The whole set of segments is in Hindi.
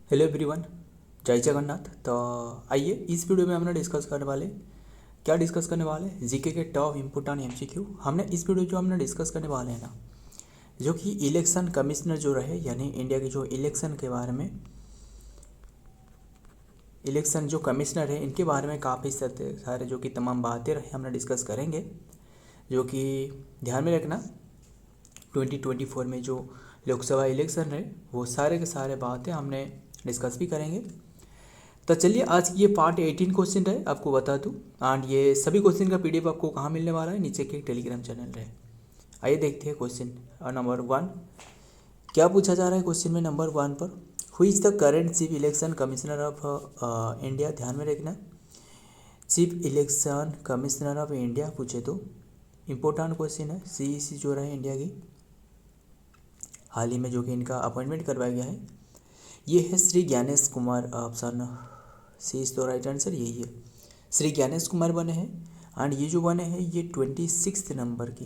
हेलो एवरीवन, जय जगन्नाथ। तो आइए इस वीडियो में हमने डिस्कस करने वाले जीके के टॉप इम्पोर्टेंट एमसीक्यू। हमने इस वीडियो जो हमने डिस्कस करने वाले हैं ना, जो कि इलेक्शन कमिश्नर जो रहे, यानी इंडिया के जो इलेक्शन के बारे में, इलेक्शन जो कमिश्नर है इनके बारे में काफ़ी सारे जो कि तमाम बातें रहे हमने डिस्कस करेंगे। जो कि ध्यान में रखना 2024 में जो लोकसभा इलेक्शन रहे वो सारे के सारे बातें हमने डिस्कस भी करेंगे। तो चलिए आज की ये पार्ट 18 क्वेश्चन रहे, आपको बता दूं। एंड ये सभी क्वेश्चन का पीडीएफ आपको कहाँ मिलने वाला है, नीचे के टेलीग्राम चैनल रहे। आइए देखते हैं क्वेश्चन नंबर 1 क्या पूछा जा रहा है। क्वेश्चन में नंबर 1 पर who is the current chief election commissioner of India. ध्यान में रखना, chief election commissioner of India पूछे तो इम्पोर्टेंट क्वेश्चन है। सीईसी जो रहे इंडिया की, हाल ही में जो कि इनका अपॉइंटमेंट करवाया गया है, ये है Shri Gyanesh Kumar. Option C is तो राइट आंसर, यही है, श्री ज्ञानेश कुमार बने हैं। एंड ये जो बने हैं ये 26 नंबर की।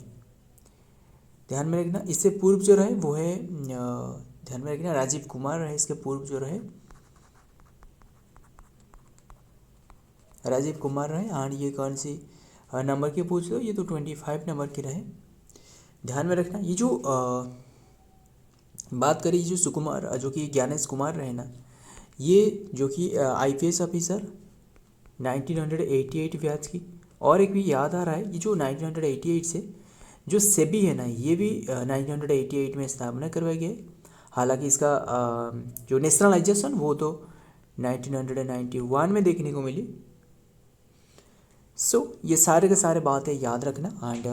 ध्यान में रखना, इससे पूर्व जो रहे वो है ध्यान में रखना राजीव कुमार रहे। इसके पूर्व जो रहे राजीव कुमार रहे। एंड ये कौन सी नंबर की पूछ लो, ये तो 25 नंबर की रहे। ध्यान में रखना, ये जो बात करें जो सुकुमार जो कि ज्ञानेश कुमार रहे ना, ये जो कि आईपीएस ऑफिसर 1988 बैच की। और एक भी याद आ रहा है, ये जो 1988 से जो सेबी है ना, ये भी 1988 में स्थापना करवाई गई। हालांकि इसका जो नेशनलाइजेशन वो तो 1991 में देखने को मिली। सो ये सारे के सारे बातें याद रखना। एंड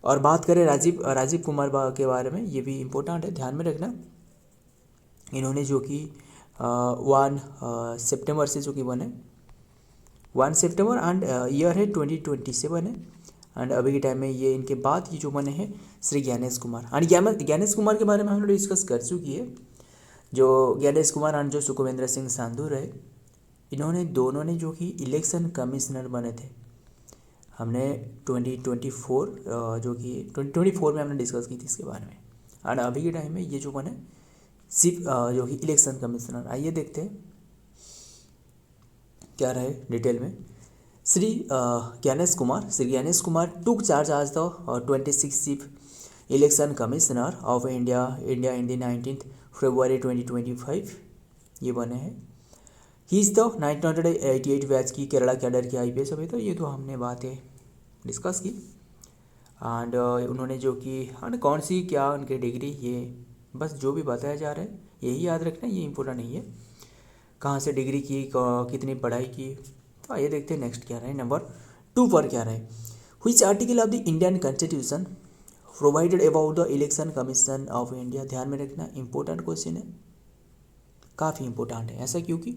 और बात करें राजीव कुमार के बारे में, ये भी इम्पोर्टेंट है, ध्यान में रखना। इन्होंने जो कि 1 सितंबर से जो कि बने 1 सितंबर एंड ईयर है 2027 है। एंड अभी के टाइम में ये इनके बाद ये जो बने हैं श्री ज्ञानेश कुमार। एंड ज्ञानेश कुमार के बारे में हम लोग डिस्कस कर चुकी है। जो ज्ञानेश कुमार एंड जो सुखविंद्र सिंह संधू रहे, इन्होंने दोनों ने जो कि इलेक्शन कमिश्नर बने थे। हमने 2024 जो कि 2024 में हमने डिस्कस की थी इसके बारे में। एंड अभी के टाइम में ये जो बने चीफ जो कि इलेक्शन कमिश्नर। आइए देखते हैं क्या रहे डिटेल में। श्री ज्ञानेश कुमार टुक चार्ज आज the 26 chief election commissioner of India in the 19 फरवरी 2025 ये बने हैं। ही इज़ द 1988 बैच की केरला कैडर की आईपीएस अभी। तो ये तो हमने बातें डिस्कस की। एंड उन्होंने जो कि कौन सी क्या उनकी डिग्री, ये बस जो भी बताया जा रहा है यही याद रखना, ये इम्पोर्टेंट नहीं है कहाँ से डिग्री की, कितनी पढ़ाई की। तो आइए देखते हैं नेक्स्ट क्या रहे। नंबर 2 पर क्या रहे, which article of the Indian constitution provided about the election commission of India. ध्यान में रखना, इंपॉर्टेंट क्वेश्चन है, काफ़ी इंपॉर्टेंट है। ऐसा क्योंकि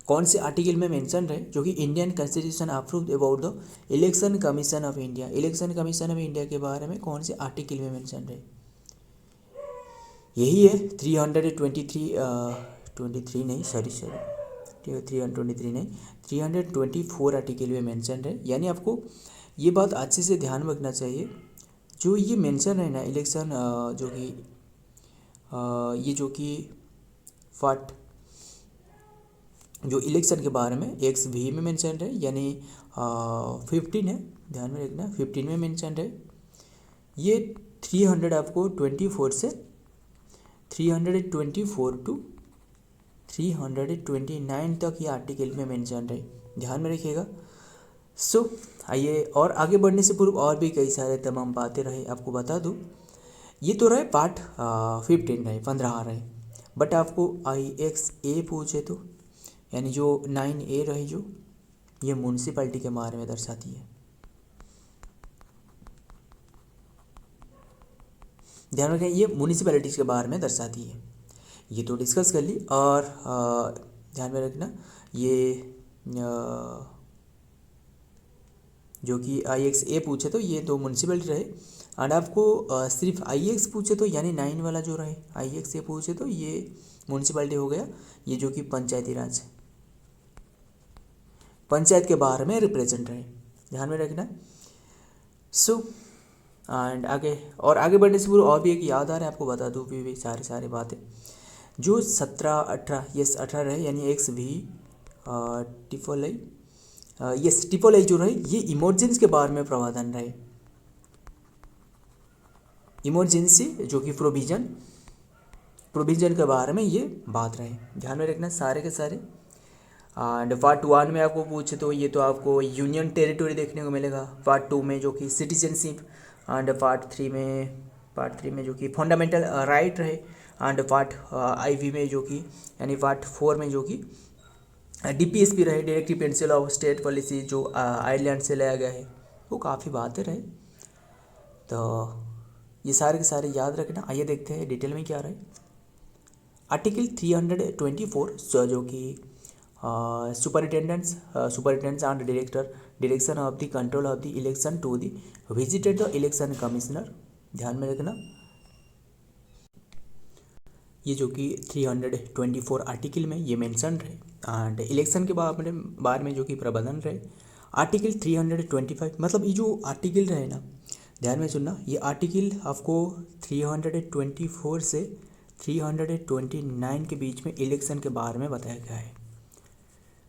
कौन से आर्टिकल में मेंशन रहे जो कि Indian constitution approved about the election commission of India. Election commission of India के बारे में कौन से आर्टिकल में मेंशन रहे, यही है 323 नहीं, सॉरी 323 नहीं, 324 आर्टिकल में मेंशन है। यानी आपको ये बात अच्छे से ध्यान में रखना चाहिए। जो ये मेंशन है ना इलेक्शन जो कि ये जो कि फट जो इलेक्शन के बारे में एक्स भी में मेंशन है, यानी 15 है, ध्यान में रखना 15 में मेंशन है। ये 300 आपको 24 से 324 टू 329 तक ये आर्टिकल में मेंशन है, ध्यान में रखिएगा। सो आइए, और आगे बढ़ने से पूर्व और भी कई सारे तमाम बातें रहे, आपको बता दूँ। ये तो रहे पार्ट 15 रहे, 15 रहे। बट आपको IXA पूछे तो, यानी जो 9A रही, जो ये म्यूनसिपैलिटी के बारे में दर्शाती है। ध्यान रखें, ये म्यूनसिपैलिटीज़ के बारे में दर्शाती है, ये तो डिस्कस कर ली। और ध्यान में रखना ये जो कि IXA पूछे तो ये तो म्यूनसिपैलिटी रहे। एंड आपको सिर्फ IX पूछे तो, यानी 9 वाला जो रहे IXA पूछे तो ये म्यूनसिपैलिटी हो गया। ये जो कि पंचायती राज है, पंचायत के बारे में रिप्रेजेंट रहे, ध्यान में रखना। सो एंड आगे बढ़ने से पूर्व और भी एक याद आ रहा है आपको बता दूँ भी सारी बातें जो 17-18 रहे यानी X V triple I yes triple I जो रहे ये इमरजेंसी के बारे में प्रावधान रहे। इमरजेंसी जो कि प्रोविजन के बारे में ये बात रहे, ध्यान में रखना सारे के सारे। एंड पार्ट 1 में आपको पूछे तो ये तो आपको यूनियन टेरिटरी देखने को मिलेगा। पार्ट 2 में जो कि सिटीजनशिप, एंड पार्ट 3 में जो कि फंडामेंटल राइट रहे, एंड पार्ट IV में जो कि यानी पार्ट 4 में जो कि DPSP रहे, directive pencil of state policy जो आयरलैंड से लाया गया है, वो काफ़ी बातें रहे। तो ये सारे के सारे याद रखना। आइए देखते हैं डिटेल में क्या रहे। आर्टिकल 324 जो कि superintendents and direction of the control of the election to the visited the election commissioner, ध्यान में रखना। ये जो कि 324 आर्टिकल में ये मेंशन रहे एंड इलेक्शन के बारे में जो कि प्रबंधन रहे। आर्टिकल 325 मतलब ये जो आर्टिकल रहे ना, ध्यान में सुनना, ये आर्टिकल आपको 324 से 329 के बीच में इलेक्शन के बारे में बताया गया है,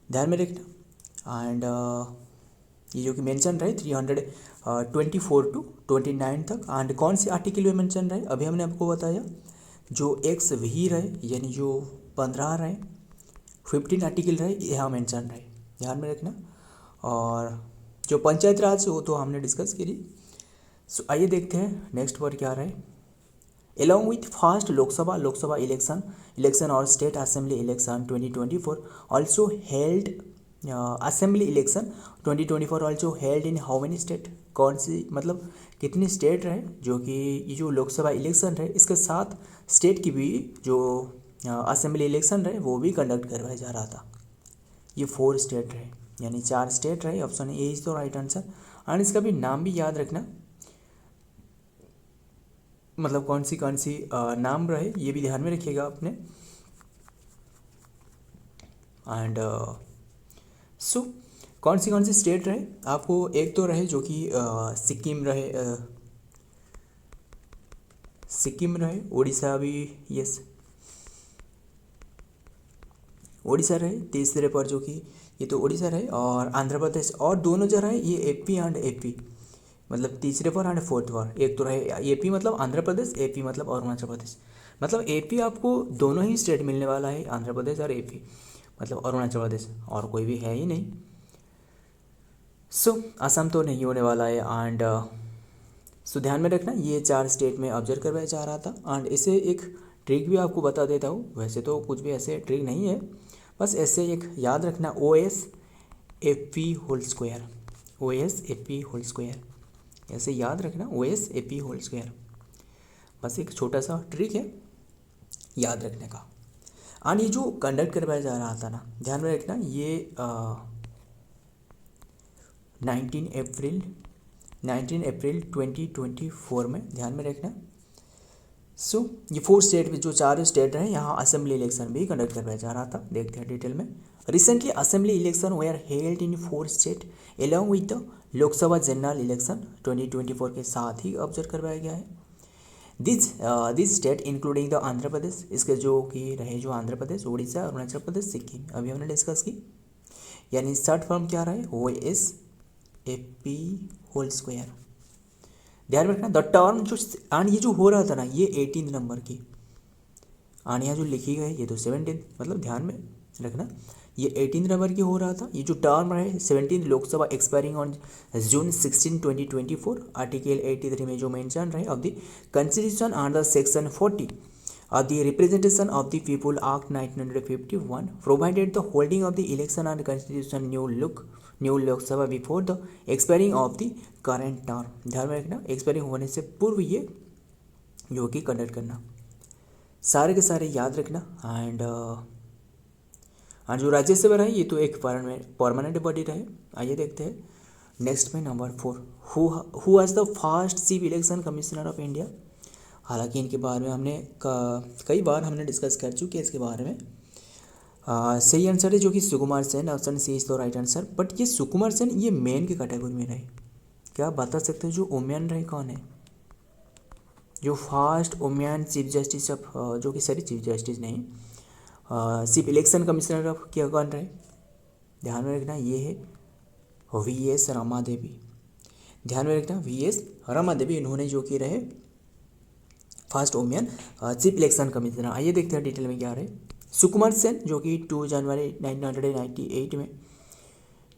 ध्यान में रखना। एंड ये जो कि मेंशन रहे 324 टू 29 तक। एंड कौन सी आर्टिकल में मेंशन रहे अभी हमने आपको बताया, जो एक्स वी रहे यानी जो 15 रहे, 15 आर्टिकल रहे यहाँ मेंशन रहे, ध्यान में रखना। और जो पंचायत राज वो तो हमने डिस्कस करी। सो आइए देखते हैं नेक्स्ट पर क्या रहे। Along with first Lok Sabha election और state assembly election 2024 also held assembly election 2024 also held in how many state, कौन सी मतलब कितनी स्टेट रहे जो कि ये जो लोकसभा इलेक्शन रहे इसके साथ स्टेट की भी जो असेंबली इलेक्शन रहे वो भी कंडक्ट करवाया जा रहा था। ये 4 स्टेट रहे यानी 4 स्टेट रहे, ऑप्शन ए इज तो राइट आंसर। एंड इसका भी नाम भी याद रखना, मतलब कौन सी नाम रहे ये भी ध्यान में रखिएगा आपने। एंड सो कौन सी स्टेट रहे आपको, एक तो रहे जो कि सिक्किम रहे, उड़ीसा भी, यस उड़ीसा रहे। तीसरे पर जो कि ये तो उड़ीसा रहे और आंध्र प्रदेश, और दोनों जो रहे ये AP एंड AP मतलब तीसरे पर एंड फोर्थ पर। एक तो रहे AP मतलब आंध्र प्रदेश, AP मतलब अरुणाचल प्रदेश, मतलब AP आपको दोनों ही स्टेट मिलने वाला है, आंध्र प्रदेश और AP मतलब अरुणाचल प्रदेश, और कोई भी है ही नहीं। सो असम तो नहीं होने वाला है। एंड सो ध्यान में रखना ये 4 स्टेट में ऑब्जर्व करवाया जा रहा था। एंड इसे एक ट्रिक भी आपको बता देता हूँ, वैसे तो कुछ भी ऐसे ट्रिक नहीं है, बस ऐसे एक याद रखना OSAP whole square, OSAP whole square, ऐसे याद रखना OSAP होल स्क्वायर, बस एक छोटा सा ट्रिक है याद रखने का। एंड ये जो कंडक्ट करवाया जा रहा था ना, ध्यान में रखना ये 19 अप्रैल 2024 में, ध्यान में रखना। सो ये 4 स्टेट में जो 4 स्टेट रहे यहाँ असेंबली इलेक्शन भी कंडक्ट करवाया जा रहा था, देखते हैं डिटेल में। Recently assembly election were held in 4 state along with the Lok Sabha general election 2024 के साथ ही ऑब्जर्व करवाया गया है। This state including the Andhra Pradesh, इसके जो कि रहे जो आंध्र प्रदेश, उड़ीसा, अरुणाचल प्रदेश, सिक्किम, अभी हमने डिस्कस की। यानी शॉर्ट फॉर्म क्या रहे OSAP होल स्क्वायर, ध्यान रखना। द टर्म जो एंड ये जो हो रहा था ना ये 18 नंबर की, एंड यहाँ जो लिखी गई ये तो 17, मतलब ध्यान में रखना ये 18 नंबर की हो रहा था। ये जो टर्म रहे 17 Lok Sabha expiring on June 16 2024, article 83 में जो मेंशन रहे of the constitution under section 40 of the Representation of the People Act 1951 provided the holding of the election and constitution new Lok Sabha before the expiring of the current term, ध्यान में रखना एक्सपायरिंग होने से पूर्व ये जो कि कंडक्ट करना, सारे के सारे याद रखना। एंड जो राज्यसभा रहे ये तो एक परमानेंट बॉडी रहे। आइए देखते हैं नेक्स्ट में number 4, who was the first chief election commissioner of India. हालांकि इनके बारे में हमने कई बार हमने डिस्कस कर चुके हैं इसके बारे में। सही आंसर है जो कि Sukumar Sen, option C is the right answer. But ये सुकुमार सेन ये मेन की कैटेगरी में रहे, क्या आप बता सकते हो जो वुमेन रहे कौन है? जो first women chief justice of जो कि सॉरी चीफ जस्टिस नहीं, चीफ इलेक्शन कमिश्नर ऑफ क्या कौन रहे, ध्यान में रखना ये है वी.एस. रमा देवी। ध्यान में रखना वी.एस. रमा देवी, इन्होंने जो कि रहे first women chief election commissioner. आइए देखते हैं डिटेल में क्या रहे। सुकुमार सेन जो कि 2 जनवरी 1998 में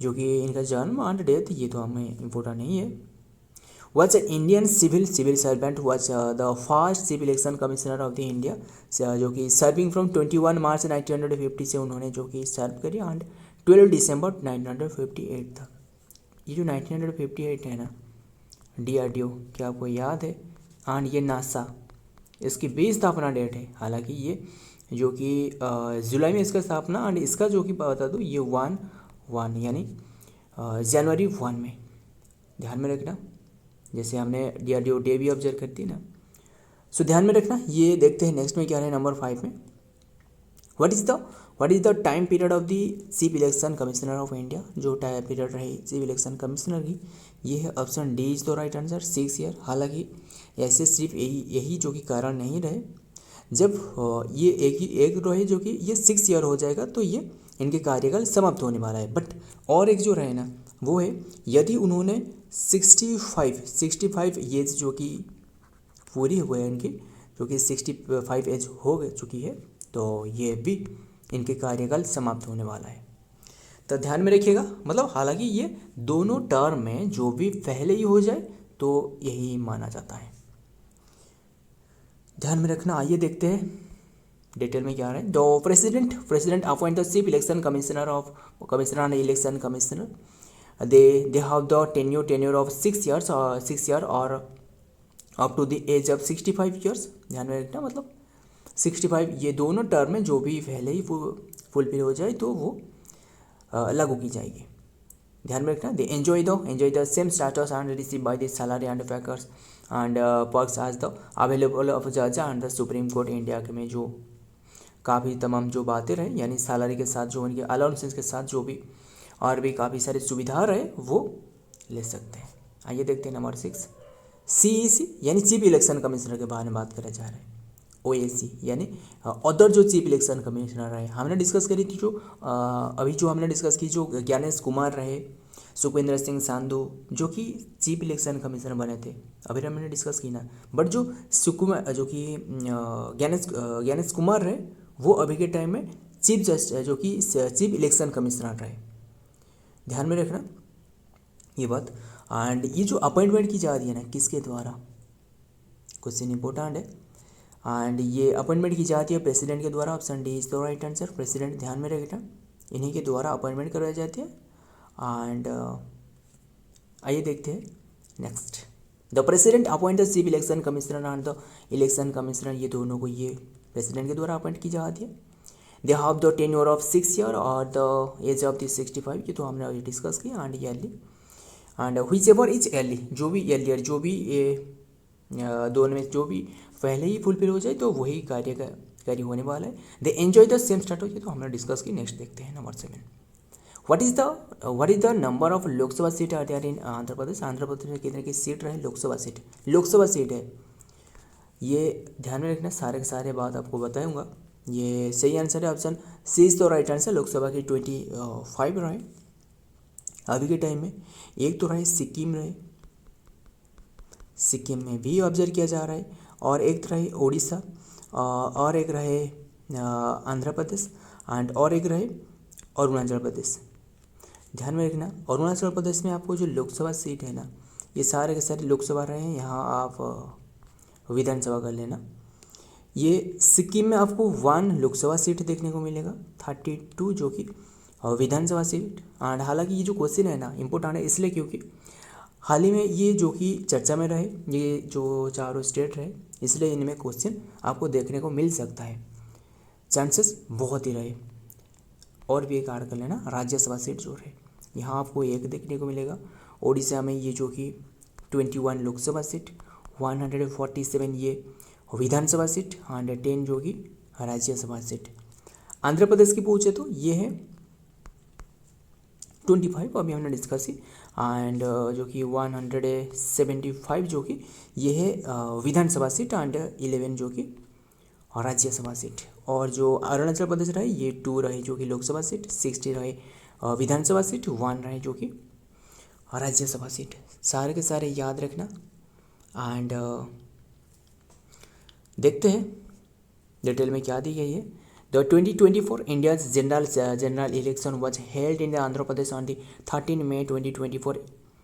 जो कि इनका जन्म एंड डेथ ये तो हमें इम्पोर्टेंट नहीं है। Was Indian civil servant, was the first chief election commissioner of the India जो कि सर्विंग फ्रॉम 21 मार्च 1950 से उन्होंने जो कि सर्व करी एंड 12 दिसंबर 1958 तक। ये जो 1958 है ना, DRDO क्या आपको याद है, एंड ये नासा इसकी भी स्थापना डेट है। हालांकि ये जो कि जुलाई में इसका स्थापना एंड इसका जो कि बता दूँ ये 1 यानी जनवरी 1 में, ध्यान में रखना, जैसे हमने DRDO डे भी ऑब्जर्व करती ना, सो ध्यान में रखना। ये देखते हैं नेक्स्ट में क्या है नंबर 5 में। What is the time period of the chief election commissioner of India, जो टाइम पीरियड रही चीफ इलेक्शन कमिश्नर की, ये है option D is the right answer 6 year. हालांकि ऐसे सिर्फ यही जो कि कारण नहीं रहे, जब ये एक रहे जो कि ये 6 ईयर हो जाएगा तो ये इनके कार्यकाल समाप्त होने वाला है। बट और एक जो रहे ना वो है यदि उन्होंने 65 एज जो कि पूरी हुए हैं इनकी, जो कि 65 एज हो चुकी है, तो ये भी इनके कार्यकाल समाप्त होने वाला है। तो ध्यान में रखिएगा, मतलब हालांकि ये दोनों टर्म में जो भी पहले ही हो जाए तो यही माना जाता है, ध्यान में रखना। आइए देखते हैं डिटेल में क्या है। The president appoint the chief election commissioner and election commissioner. They have the tenure of 6 year और up to the age of 65 years. ध्यान में रखना, मतलब 65 ये दोनों टर्म में जो भी पहले ही फुलफिल हो जाए तो वो लागू की जाएगी। ध्यान में रखना। They enjoy the same status and receive by the salary and packers and perks as the available of जज and the supreme court India के में जो काफ़ी तमाम जो बातें रहे, यानी सैलरी के साथ जो उनके अलाउंसेस के साथ जो भी और भी काफ़ी सारी सुविधा रहे वो ले सकते हैं। आइए देखते हैं नंबर 6, CEC यानी चीफ इलेक्शन कमिश्नर के बारे में बात करा जा रहा है। OAC यानी अदर जो चीफ इलेक्शन कमिश्नर रहे, हमने डिस्कस करी थी जो अभी जो हमने डिस्कस की जो ज्ञानेश कुमार रहे, सुखविंदर सिंह सांधु जो कि चीफ इलेक्शन कमिश्नर बने थे, अभी हमने डिस्कस की ना। बट जो सुकुमार जो कि ज्ञानेश कुमार रहे वो अभी के टाइम में चीफ जस्टिस जो कि चीफ इलेक्शन कमिश्नर रहे। ध्यान में रखना ये बात। एंड ये जो अपॉइंटमेंट की जा रही है ना किसके द्वारा, क्वेश्चन इंपॉर्टेंट है। एंड ये अपॉइंटमेंट की जाती है प्रेसिडेंट के द्वारा, option D is the right answer. President, ध्यान में रखना, इन्हीं के द्वारा अपॉइंटमेंट करवाई जाती है। एंड आइए देखते हैं next. The president appoint the chief election commissioner and the election commissioner, ये दोनों को ये प्रेसिडेंट के द्वारा अपॉइंट की जाती है। दे have the tenure of 6 year और द एज ऑफ द 65, ये तो हमने अभी डिस्कस किया। And yearly and which ever is yearly, जो भी ईयरलियर जो भी दोनों में जो भी पहले ही फुलफिल हो जाए तो वही कार्यकारी होने वाला है। They enjoy the same status, ये तो हमने डिस्कस की। नेक्स्ट देखते हैं number 7, what is the number of Lok Sabha seat are there in Andhra Pradesh. Andhra Pradesh में कितने की सीट रहे, लोकसभा सीट है। ये ध्यान में रखना, सारे के सारे बात आपको बताऊंगा। ये सही आंसर है, ऑप्शन सी इज तो राइट आंसर। लोकसभा की 25 रहे अभी के टाइम में। एक तो रहे सिक्किम में भी ऑब्जर्व किया जा रहा है, और एक तो रहे उड़ीसा, और एक रहे आंध्र प्रदेश, एंड और एक रहे अरुणाचल प्रदेश। ध्यान में रखना, अरुणाचल प्रदेश में आपको जो लोकसभा सीट है ना, ये सारे के सारे लोकसभा रहे हैं, यहाँ आप विधानसभा कर लेना। ये सिक्किम में आपको 1 लोकसभा सीट देखने को मिलेगा, 32 जो कि विधानसभा सीट। एंड हालांकि ये जो क्वेश्चन है ना इम्पोर्टेंट है इसलिए क्योंकि हाल ही में ये जो कि चर्चा में रहे, ये जो चारों स्टेट रहे, इसलिए इनमें क्वेश्चन आपको देखने को मिल सकता है, चांसेस बहुत ही रहे। और भी एक ऐड कर लेना, राज्यसभा सीट जो रहे यहाँ आपको 1 देखने को मिलेगा। ओडिशा में ये जो कि 21 लोकसभा सीट, 147 ये विधानसभा सीट, 110 जो कि राज्यसभा सीट। आंध्र प्रदेश की पूछे तो ये है 25, अभी हमने डिस्कस की। एंड जो कि 175 जो कि ये है विधानसभा सीट एंड 11 जो कि राज्यसभा सीट। और जो अरुणाचल प्रदेश रहे ये 2 रहे जो कि लोकसभा सीट, 60 रहे विधानसभा सीट, 1 रहे जो कि राज्यसभा सीट। सारे के सारे याद रखना एंड देखते हैं डिटेल में क्या दी गई है। The 2024 India's general election was held in Andhra Pradesh on the 13 मई 2024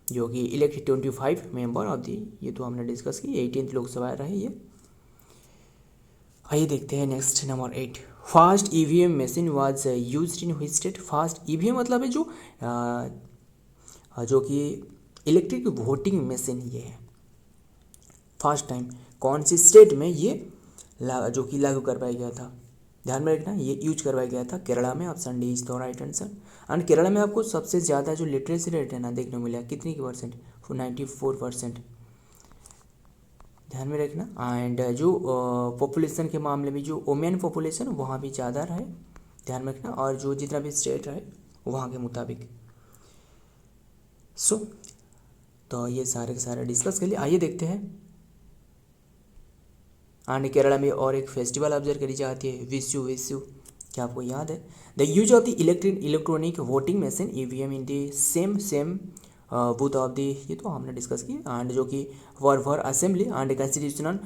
जो कि इलेक्ट 25 मेंबर ऑफ दी, ये तो हमने डिस्कस की, 18th लोकसभा रहे ये। आइए देखते हैं next number 8। Fast EVM machine was used in which state. Fast EVM मतलब है जो कि इलेक्ट्रिक वोटिंग मशीन ये है। फर्स्ट टाइम कौन सी स्टेट में ये जो कि लागू करवाया गया था, ध्यान में रखना, ये यूज करवाया गया था केरला में। Option D is the right answer. And Kerala में आपको सबसे ज़्यादा जो लिटरेसी रेट है ना देखने को मिला, कितनी की परसेंट, 94%, ध्यान में रखना। एंड जो पॉपुलेशन के मामले में जो वोमेन पॉपुलेशन वहाँ भी ज़्यादा रहे, ध्यान में रखना, और जो जितना भी स्टेट रहे वहाँ के मुताबिक। सो तो ये सारे के सारे डिस्कस कर लिए। आइए देखते हैं। एंड केरला में और एक फेस्टिवल ऑब्जर्व करी जाती है, विशु, क्या आपको याद है? The use of the electronic voting machine EVM in the same booth of the, ये तो हमने डिस्कस की। एंड जो कि for assembly and constitutional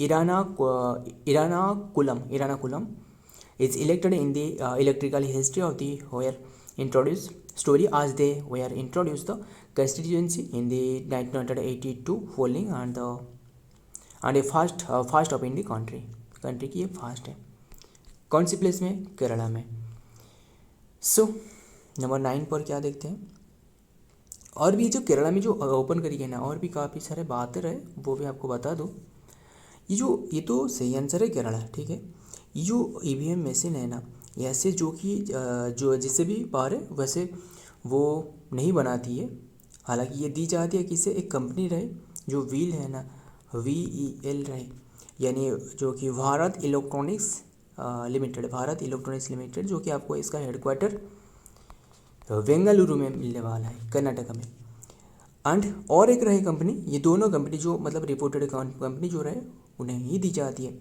Ernakulam is elected in the electrical history of the were introduced story as they were introduced the constituency in the 1982 polling and a first of in the country की ये फर्स्ट है। कौन सी प्लेस में? केरला में। सो नंबर 9 पर क्या देखते हैं। और भी जो केरला में जो ओपन करी गई ना, और भी काफ़ी सारे बातें रहे, वो भी आपको बता दो। ये तो सही आंसर है केरला, ठीक है। ये जो ईवीएम मशीन है ना, ऐसे जो कि जो जिससे भी पार है वैसे वो नहीं बनाती है। हालांकि ये दी जाती है किसे? एक कंपनी रहे जो व्हील है ना, VEL रहे, यानी जो कि भारत इलेक्ट्रॉनिक्स लिमिटेड, जो कि आपको इसका हेडक्वार्टर बेंगलुरु में मिलने वाला है, कर्नाटका में। एंड और एक रहे कंपनी, ये दोनों कंपनी जो मतलब रिपोर्टेड कंपनी जो रहे उन्हें ही दी जाती है।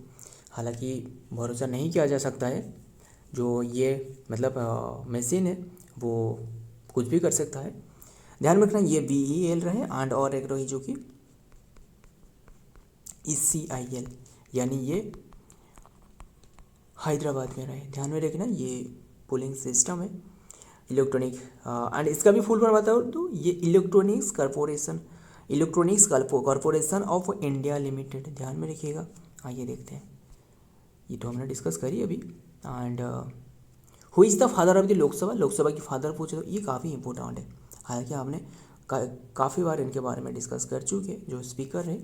हालांकि भरोसा नहीं किया जा सकता है, जो ये मतलब मशीन है वो कुछ भी कर सकता है। ध्यान में रखना ये VEL रहे एंड और एक रही जो कि ECIL, यानी ये हैदराबाद में रहे। ध्यान में रखना ये पोलिंग सिस्टम है इलेक्ट्रॉनिक। एंड इसका भी फुल फॉर्म बताओ तो ये electronics corporation of India limited, ध्यान में रखिएगा। आइए देखते हैं, ये तो हमने डिस्कस करी अभी। And who is the father of the Lok Sabha की फादर पूछे तो ये काफ़ी इंपॉर्टेंट है। हालांकि आपने काफ़ी बार इनके बारे में डिस्कस कर चुके, जो स्पीकर है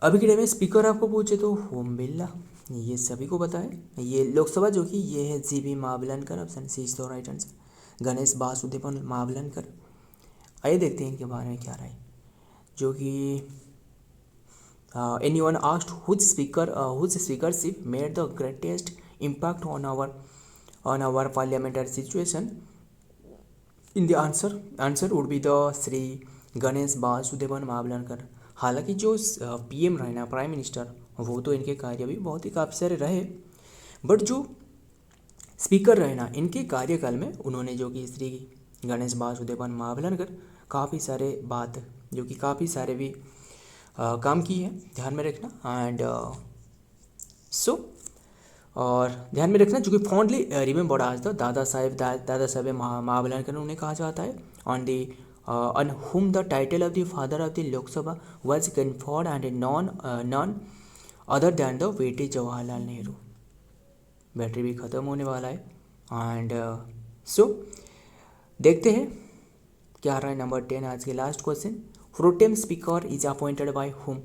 अभी के टाइम में स्पीकर आपको पूछे तो ओम बिरला, ये सभी को पता है। ये लोकसभा जो कि ये है GB Mahabalankar, option C is the right answer, Ganesh Vasudevan Mahabalankar. आइए देखते हैं इनके बारे में क्या रहा है। जो कि anyone asked whose speakership made the greatest impact on our parliamentary situation, in the answer would be the Shri Ganesh Vasudevan महाबलनकर। हालांकि जो PM रहे ना, प्राइम मिनिस्टर, वो तो इनके कार्य भी बहुत ही काफ़ी सारे रहे, बट जो स्पीकर रहे ना, इनके कार्यकाल में उन्होंने जो कि श्री गणेश वासुदेवन महाबलनकर काफ़ी सारे बात जो कि काफ़ी सारे भी काम की है, ध्यान में रखना। एंड और ध्यान में रखना जो कि फॉन्डली रिमेंबर्ड आज द दादा साहेब महाबलनकर उन्हें कहा जाता है। on whom the title of the father of the Lok Sabha was conferred and none other than the बेटे जवाहरलाल नेहरू। बैटरी भी ख़त्म होने वाला है। एंड सो देखते हैं क्या रहा है। नंबर 10 आज के last question, pro tem speaker is appointed by whom.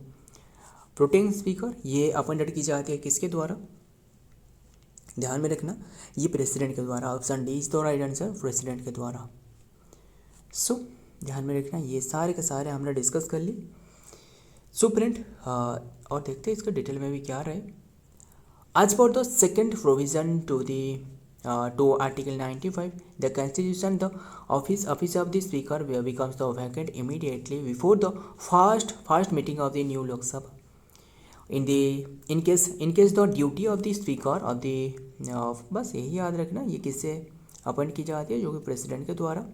Pro tem speaker ये अपॉइंटेड की जाती है किसके द्वारा? ध्यान में रखना ये प्रेसिडेंट के द्वारा। Option D is the right answer, president के द्वारा। सो ध्यान में रखना ये सारे के सारे हमने डिस्कस कर ली। सो फ्रेंड और देखते हैं इसका डिटेल में भी क्या रहे। आज for the second provision to the to Article 95, the Constitution, the office of the Speaker becomes the vacant immediately before the first meeting of the new Lok Sabha. In case the duty of the Speaker of the बस यही याद रखना, ये किससे अपॉइंट की जाती है, जो कि प्रेसिडेंट के द्वारा।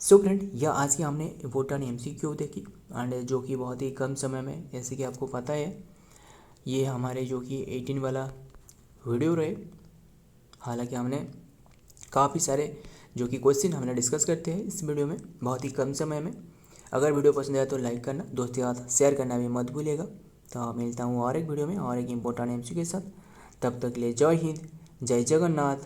सो फ्रेंड, यह आज की हमने इम्पोर्टेंट MCQ देखी एंड जो कि बहुत ही कम समय में, जैसे कि आपको पता है ये हमारे जो कि 18 वाला वीडियो रहे। हालांकि हमने काफ़ी सारे जो कि क्वेश्चन हमने डिस्कस करते हैं इस वीडियो में बहुत ही कम समय में। अगर वीडियो पसंद आया तो लाइक करना, दोस्तों के साथ शेयर करना भी मत भूलिएगा। तो मिलता हूँ और एक वीडियो में और एक इम्पोर्टेंट MCQ के साथ। तब तक के लिए जय हिंद, जय जगन्नाथ।